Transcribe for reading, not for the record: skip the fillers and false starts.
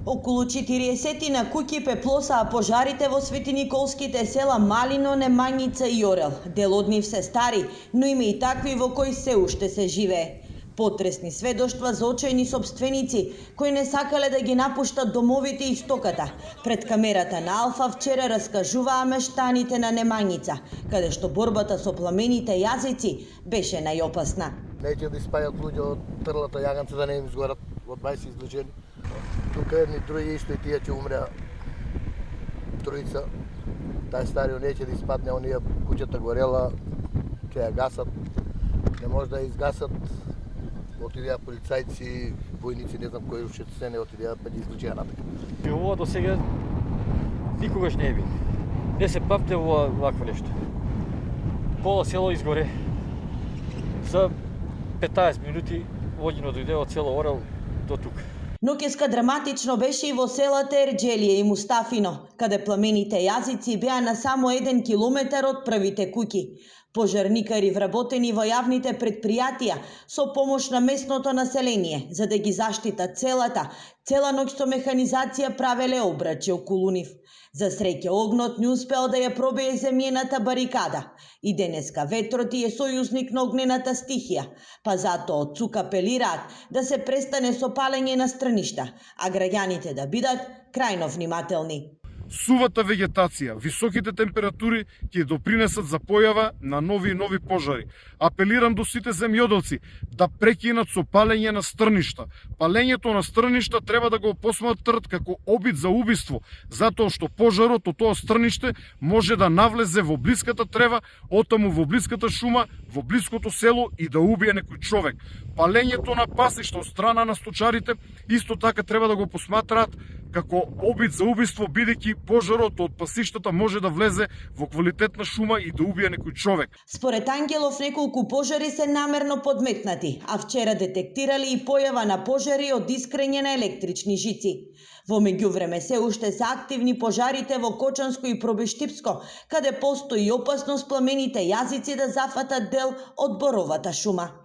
Околу 40 на куќи пеплосаа пожарите во Светиниколските села Малино, Немањица и Орел. Дел од нив се стари, но има и такви во кои се уште се живее. Потресни сведоштва за очајни собственици кои не сакале да ги напуштат домовите и стоката. Пред камерата на Алфа вчера раскажуваа мештаните на Немањица, каде што борбата со пламените јазици беше најопасна. Неќе да испајат луѓе од трлата јаганци да не им изгорат, од 20 излежени. Тука едни други исто и тие ќе умреа. Тројца. Тај стариот неќе да испадне, оние куќата горела, ќе ја гасат. Не може да ја изгасат. Отидеа полицајци, војници, не знам кои уште се не отидеа, па ги излучија натака. И ова до сега никогаш не е било. Не се памте вакво нешто. Пола село изгоре. За 15 минути воѓено дојде од село Орел до тука. Ноќеска драматично беше и во селата Ерџелија и Мустафино, каде пламените јазици беа на само 1 километар од првите куќи. Пожарникари вработени во јавните предпријатија со помош на местното население, за да ги заштитат цела ноќ со механизација правеле обрачи околу нив. За среќа огнот не успеал да ја пробие земјената барикада. И денеска ветрот е сојузник на огнената стихија, па затоа од ЦУК апелираат да се престане со палење на стрништа, а граѓаните да бидат крајно внимателни. Сувата вегетација, високите температури ќе допринесат за појава на нови и нови пожари. Апелирам до сите земјоделци да прекинат со палење на стрништа. Палењето на стрништа треба да го посматрат како обид за убиство, затоа што пожарот од тоа стрниште може да навлезе во блиската трева, оттаму во блиската шума, во блиското село и да убие некој човек. Палењето на пасишта од страна на сточарите исто така треба да го посматраат како обид за убиство, бидејќи пожарот од пасиштата може да влезе во квалитетна шума и да убие некој човек. Според Ангелов, неколку пожари се намерно подметнати, а вчера детектирали и појава на пожари од искрење на електрични жици. Во меѓувреме се уште се активни пожарите во Кочанско и Пробиштипско, каде постои опасност пламените јазици да зафатат дел од боровата шума.